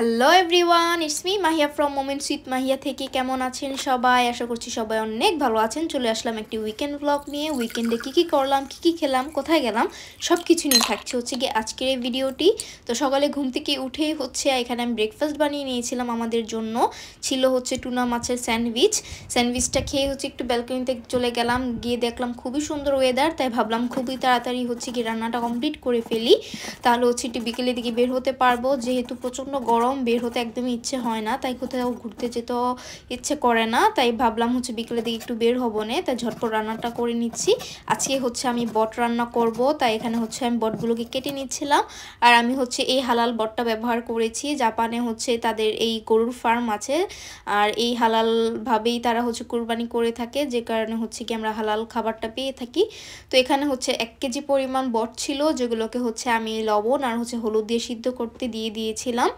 Hello everyone, it's me Mahiya from moments with Mahiya থেকে। কেমন আছেন সবাই? আশা করছি সবাই অনেক ভালো আছেন। চলে আসলাম একটি উইকেন্ড ব্লগ নিয়ে। উইকেন্ডে কী করলাম, কী খেলাম, কোথায় গেলাম, সব কিছু নিয়ে থাকছে হচ্ছে গিয়ে আজকের এই ভিডিওটি। তো সকালে ঘুম থেকে উঠেই হচ্ছে এখানে আমি ব্রেকফাস্ট বানিয়ে নিয়েছিলাম আমাদের জন্য। ছিল হচ্ছে টুনা মাছের স্যান্ডউইচটা খেয়ে হচ্ছে একটু ব্যালকনিতে চলে গেলাম। গিয়ে দেখলাম খুবই সুন্দর ওয়েদার, তাই ভাবলাম খুবই তাড়াতাড়ি হচ্ছে গিয়ে রান্নাটা কমপ্লিট করে ফেলি, তাহলে হচ্ছে একটু বিকেলের দিকে বের হতে পারবো। যেহেতু প্রচণ্ড গরম, বের হতে একদমই ইচ্ছে হয় না, তাই কোথাও ঘুরতে যেতেও ইচ্ছে করে না, তাই ভাবলাম হচ্ছে বিকেলের দিকে একটু বের হবো না, তাই ঝটপট রান্নাটা করে নিচ্ছি। আজকে হচ্ছে আমি বট রান্না করব, তাই এখানে হচ্ছে আমি বটগুলোকে কেটে নিচ্ছিলাম। আর আমি হচ্ছে এই হালাল বটটা ব্যবহার করেছি। জাপানে হচ্ছে তাদের এই গরুর ফার্ম আছে, আর এই হালালভাবেই তারা হচ্ছে কুরবানি করে থাকে, যে কারণে হচ্ছে কি আমরা হালাল খাবারটা পেয়ে থাকি। তো এখানে হচ্ছে 1 কেজি পরিমাণ বট ছিল, যেগুলোকে হচ্ছে আমি লবণ আর হচ্ছে হলুদ দিয়ে সিদ্ধ করতে দিয়েছিলাম।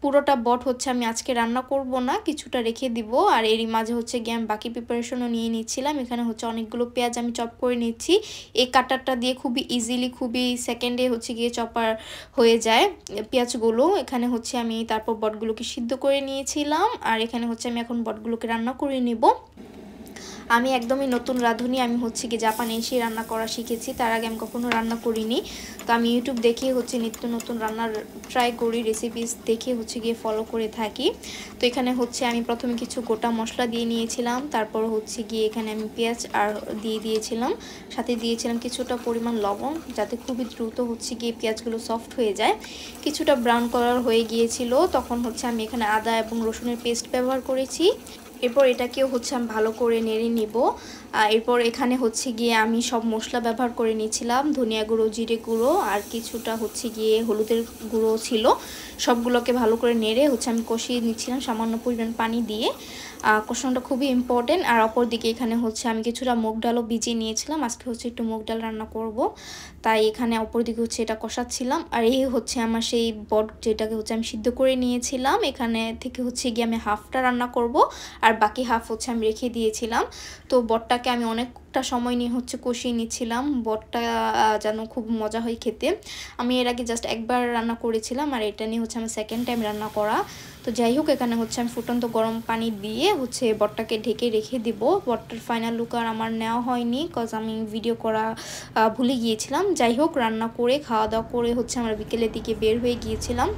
পুরোটা বট হচ্ছে আমি আজকে রান্না করব না, কিছুটা রেখে দিব। আর এরই মাঝে হচ্ছে গিয়ে আমি বাকি প্রিপারেশনও নিয়ে নিচ্ছিলাম। এখানে হচ্ছে অনেকগুলো পেঁয়াজ আমি চপ করে নিচ্ছি। এই কাটারটা দিয়ে খুবই ইজিলি, খুবই সেকেন্ডে হচ্ছে গিয়ে চপার হয়ে যায় পেঁয়াজগুলো। এখানে হচ্ছে আমি তারপর বটগুলোকে সিদ্ধ করে নিয়েছিলাম, আর এখানে হচ্ছে আমি এখন বটগুলোকে রান্না করে নেব। আমি একদমই নতুন রাঁধুনি, আমি হচ্ছে কি জাপানে এসে রান্না করা শিখেছি, তার আগে আমি কখনো রান্না করিনি। তো আমি ইউটিউব দেখে হচ্ছে নিত্য নতুন রান্নার ট্রাই করি, রেসিপিস দেখে হচ্ছে গিয়ে ফলো করে থাকি। তো এখানে হচ্ছে আমি প্রথমে কিছু গোটা মশলা দিয়ে নিয়েছিলাম, তারপর হচ্ছে গিয়ে এখানে আমি পেঁয়াজ আর দিয়েছিলাম, সাথে দিয়েছিলাম কিছুটা পরিমাণ লবণ, যাতে খুবই দ্রুত হচ্ছে গিয়ে পেঁয়াজগুলো সফট হয়ে যায়। কিছুটা ব্রাউন কালার হয়ে গিয়েছিল, তখন হচ্ছে আমি এখানে আদা এবং রসুনের পেস্ট ব্যবহার করেছি। এরপর এটাকেও হচ্ছে আমি ভালো করে নেড়ে নিব। এরপর এখানে হচ্ছে গিয়ে আমি সব মশলা ব্যবহার করে নিয়েছিলাম, ধনিয়া গুঁড়ো, জিরে গুঁড়ো আর কিছুটা হচ্ছে গিয়ে হলুদের গুঁড়ো ছিল। সবগুলোকে ভালো করে নেড়ে হচ্ছে আমি কষিয়ে নিচ্ছিলাম সামান্য পরিমাণ পানি দিয়ে। কষানোটা খুবই ইম্পর্টেন্ট। আর অপর দিকে এখানে হচ্ছে আমি কিছুটা মুগ ডালও ভিজিয়ে নিয়েছিলাম, আজকে হচ্ছে একটু মুগ ডাল রান্না করব, তাই এখানে অপর দিকে হচ্ছে এটা কষাচ্ছিলাম। আর এই হচ্ছে আমার সেই বট, যেটাকে হচ্ছে আমি সিদ্ধ করে নিয়েছিলাম। এখানে থেকে হচ্ছে গিয়ে আমি হাফটা রান্না করব, আর বাকি হাফ হচ্ছে আমি রেখে দিয়েছিলাম। তো বটটাকে আমি অনেকটা সময় নিয়ে হচ্ছে কষিয়ে নিচ্ছিলাম, বটটা যেন খুব মজা হয় খেতে। আমি এর আগে জাস্ট একবার রান্না করেছিলাম, আর এটা নিয়ে হচ্ছে আমার সেকেন্ড টাইম রান্না করা। তো যাই হোক, এখানে হচ্ছে আমি ফুটন্ত গরম পানি দিয়ে হচ্ছে বটটাকে ঢেকে রেখে দিব। বটটার ফাইনাল লুক আর আমার নেওয়া হয়নি, কজ আমি ভিডিও করা ভুলে গিয়েছিলাম। যাই হোক, রান্না করে খাওয়া দাওয়া করে হচ্ছে আমরা বিকেলের দিকে বের হয়ে গিয়েছিলাম।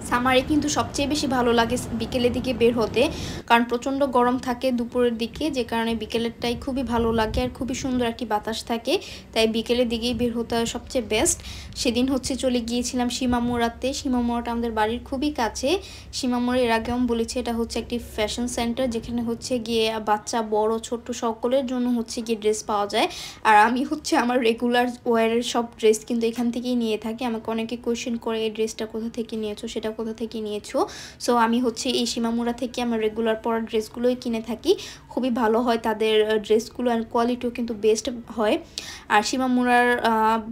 সামারে কিন্তু সবচেয়ে বেশি ভালো লাগে বিকেলের দিকে বের হতে, কারণ প্রচণ্ড গরম থাকে দুপুরের দিকে, যে কারণে বিকেলেরটাই খুবই ভালো লাগে আর খুবই সুন্দর একটি বাতাস থাকে, তাই বিকেলের দিকেই বের হতে হয় সবচেয়ে বেস্ট। সেদিন হচ্ছে চলে গিয়েছিলাম সীমামোড়াতে। সীমামোড়াটা আমাদের বাড়ির খুবই কাছে। সীমামোড়া এর আগেও বলেছি, এটা হচ্ছে একটি ফ্যাশন সেন্টার, যেখানে হচ্ছে গিয়ে বাচ্চা বড় ছোট সকলের জন্য হচ্ছে গিয়ে ড্রেস পাওয়া যায়। আর আমি হচ্ছে আমার রেগুলার ওয়ারের সব ড্রেস কিন্তু এখান থেকেই নিয়ে থাকি। আমাকে অনেকে কোয়েশ্চেন করে এই ড্রেসটা কোথা থেকে নিয়েছো, সেটা কোথা থেকে নিয়েছো। সো আমি হচ্ছে এই সীমামোড়া থেকে আমার রেগুলার পরা ড্রেসগুলোই কিনে থাকি। খুবই ভালো হয় তাদের ড্রেসগুলো, আর কোয়ালিটিও কিন্তু বেস্ট হয়। আর সীমামোড়ার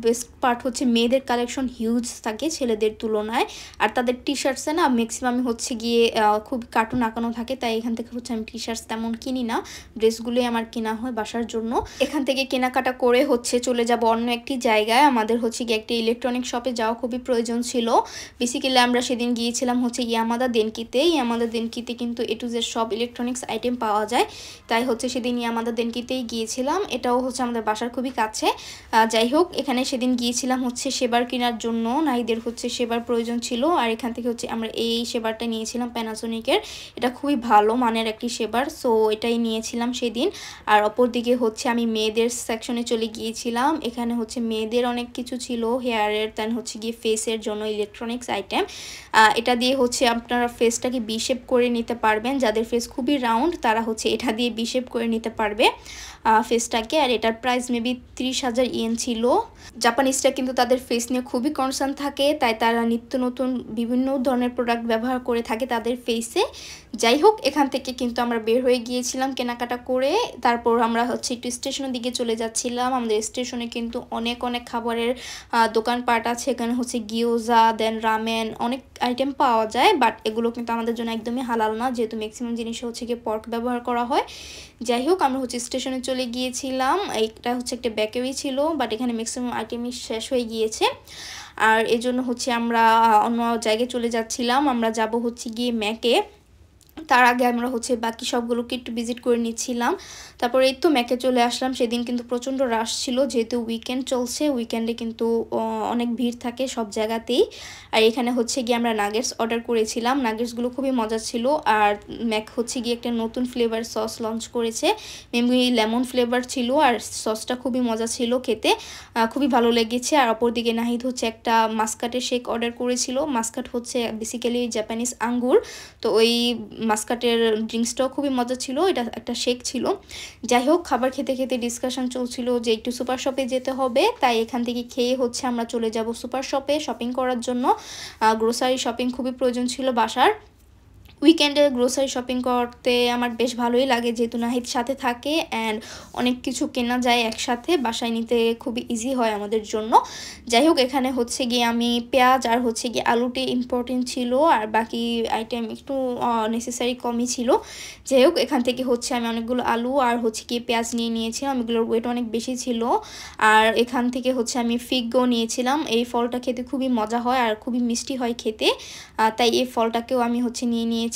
বেস্ট পার্ট হচ্ছে মেয়েদের কালেকশন হিউজ থাকে ছেলেদের তুলনায়। আর তাদের টি শার্টসে না ম্যাক্সিমামই হচ্ছে গিয়ে খুব কার্টুন আঁকানো থাকে, তাই এখান থেকে হচ্ছে আমি টি শার্টস তেমন কিনি না, ড্রেসগুলোই আমার কেনা হয় বাসার জন্য। এখান থেকে কেনাকাটা করে হচ্ছে চলে যাব অন্য একটি জায়গায়। আমাদের হচ্ছে গিয়ে একটি ইলেকট্রনিক শপে যাওয়া খুবই প্রয়োজন ছিল। বেসিক্যালি আমরা সেদিন গিয়েছিলাম হচ্ছে ইয়ামাদা দেনকিতে। ইয়ামাদা দেনকিতে কিন্তু এ টু জেড সব ইলেকট্রনিক্স আইটেম পাওয়া যায়, তাই হচ্ছে সেদিন ইয়ামাদা দেনকিতেই গিয়েছিলাম। এটাও হচ্ছে আমাদের বাসার খুবই কাছে। যাই হোক, এখানে সেদিন গিয়েছিলাম হচ্ছে সেবার কেনার জন্য, নাইদের হচ্ছে সেবার প্রয়োজন ছিল। আর এখান থেকে হচ্ছে আমরা এই সেবারটা নিয়েছিলাম প্যানাসোনিকের, এটা খুবই ভালো মানের একটি সেবার, সো এটাই নিয়েছিলাম সেদিন। আর অপর দিকে হচ্ছে আমি মেয়েদের সেকশনে চলে গিয়েছিলাম। এখানে হচ্ছে মেয়েদের অনেক কিছু ছিল, হেয়ারের দেন হচ্ছে গিয়ে ফেসের জন্য ইলেকট্রনিক্স আইটেম। এটা দিয়ে হচ্ছে আপনারা ফেসটাকে বি শেপ করে নিতে পারবেন। যাদের ফেস খুবই রাউন্ড তারা হচ্ছে এটা দিয়ে বি শেপ করে নিতে পারবে ফেসটাকে। আর এটার প্রাইস মেবি 30,000 ইয়েন ছিল। জাপানিজরা কিন্তু তাদের ফেস নিয়ে খুবই কনসার্ন থাকে, তাই তারা নিত্য নতুন বিভিন্ন ধরনের প্রোডাক্ট ব্যবহার করে থাকে তাদের ফেসে। যাই হোক এখান থেকে কিন্তু আমরা বের হয়ে গিয়েছিলাম কেনাকাটা করে। তারপর আমরা হচ্ছে একটু স্টেশনের দিকে চলে যাচ্ছিলাম। আমাদের স্টেশনে কিন্তু অনেক অনেক খাবারের দোকানপাট আছে। এখানে হচ্ছে গিয়োজা, দেন রামেন, অনেক আইটেম পাওয়া যায়, বাট এগুলো কিন্তু আমাদের জন্য একদমই হালাল না, যেহেতু ম্যাক্সিমাম জিনিসে হচ্ছে গিয়ে পর্ক ব্যবহার করা হয়। যাই হোক আমরা হচ্ছে স্টেশনে চলে গিয়েছিলাম। এইটা হচ্ছে একটা বেকারি ছিল, বাট এখানে ম্যাক্সিমাম আইটেমই শেষ হয়ে গিয়েছে, আর এজন্য হচ্ছে আমরা অন্য জায়গায় চলে যাচ্ছিলাম। আমরা যাব হচ্ছে গিয়ে ম্যাকে। তার আগে আমরা হচ্ছে বাকি সবগুলোকে একটু ভিজিট করে নিচ্ছিলাম। তারপরে এই তো ম্যাকে চলে আসলাম। সেদিন কিন্তু প্রচণ্ড রাশ ছিল, যেহেতু উইকেন্ড চলছে, উইকেন্ডে কিন্তু অনেক ভিড় থাকে সব জায়গাতেই। আর এখানে হচ্ছে গিয়ে আমরা নাগেটস অর্ডার করেছিলাম। নাগেটসগুলো খুবই মজা ছিল। আর ম্যাক হচ্ছে গিয়ে একটা নতুন ফ্লেভার সস লঞ্চ করেছে, মেনলি লেমন ফ্লেভার ছিল, আর সসটা খুবই মজা ছিল খেতে, খুবই ভালো লেগেছে। আর অপরদিকে নাহিদ হচ্ছে একটা মাস্কাটের শেক অর্ডার করেছিল। মাস্কাট হচ্ছে বেসিক্যালি জাপানিজ আঙ্গুর, তো ওই মাস্কাটের ড্রিঙ্কসটাও খুবই মজা ছিল, এটা একটা শেক ছিল। যাই হোক খাবার খেতে খেতে ডিসকাশন চলছিল যে একটু সুপার শপে যেতে হবে, তাই এখান থেকে খেয়ে হচ্ছে আমরা চলে যাব সুপার শপে শপিং করার জন্য। গ্রোসারি শপিং খুবই প্রয়োজন ছিল বাসার। উইকেন্ডে গ্রোসারি শপিং করতে আমার বেশ ভালোই লাগে, যেহেতু নাহিদ সাথে থাকে অ্যান্ড অনেক কিছু কেনা যায় একসাথে, বাসায় নিতে খুবই ইজি হয় আমাদের জন্য। যাই হোক এখানে হচ্ছে গিয়ে আমি পেঁয়াজ আর হচ্ছে গিয়ে আলুটি ইম্পর্টেন্ট ছিল, আর বাকি আইটেম একটু নেসেসারি কমই ছিল। যাই হোক এখান থেকে হচ্ছে আমি অনেকগুলো আলু আর হচ্ছে গিয়ে পেঁয়াজ নিয়ে নিয়েছিলাম, এগুলোর ওয়েট অনেক বেশি ছিল। আর এখান থেকে হচ্ছে আমি ফিগও নিয়েছিলাম। এই ফলটা খেতে খুবই মজা হয় আর খুবই মিষ্টি হয় খেতে, তাই এই ফলটাকেও আমি হচ্ছে নিয়েছিলাম।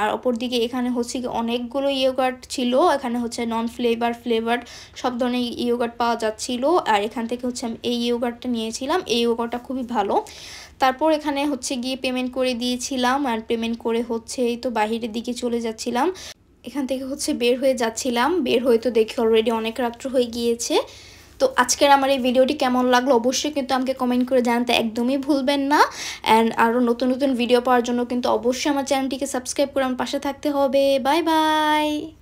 আর অপরদিকে এখানে হচ্ছে অনেকগুলো ইয়োগার্ট ছিল, এখানে হচ্ছে নন ফ্লেভার্ড সব ধরনের ইয়োগার্ট পাওয়া যাচ্ছিল। আর এখান থেকে হচ্ছে আমি এই ইয়োগার্টটা নিয়েছিলাম, এই ইয়োগার্টটা খুবই ভালো। তারপর এখানে হচ্ছে গিয়ে পেমেন্ট করে দিয়েছিলাম, আর পেমেন্ট করে হচ্ছে এই তো বাহিরের দিকে চলে যাচ্ছিলাম। এখান থেকে হচ্ছে বের হয়ে যাচ্ছিলাম, বের হয়ে তো দেখি অলরেডি অনেক রাত্র হয়ে গিয়েছে। তো আজকের আমার এই ভিডিওটি কেমন লাগলো অবশ্যই কিন্তু আমাকে কমেন্ট করে জানাতে একদমই ভুলবেন না। অ্যান্ড আরও নতুন নতুন ভিডিও পাওয়ার জন্য কিন্তু অবশ্যই আমার চ্যানেলটিকে সাবস্ক্রাইব করে আমার পাশে থাকতে হবে। Bye bye.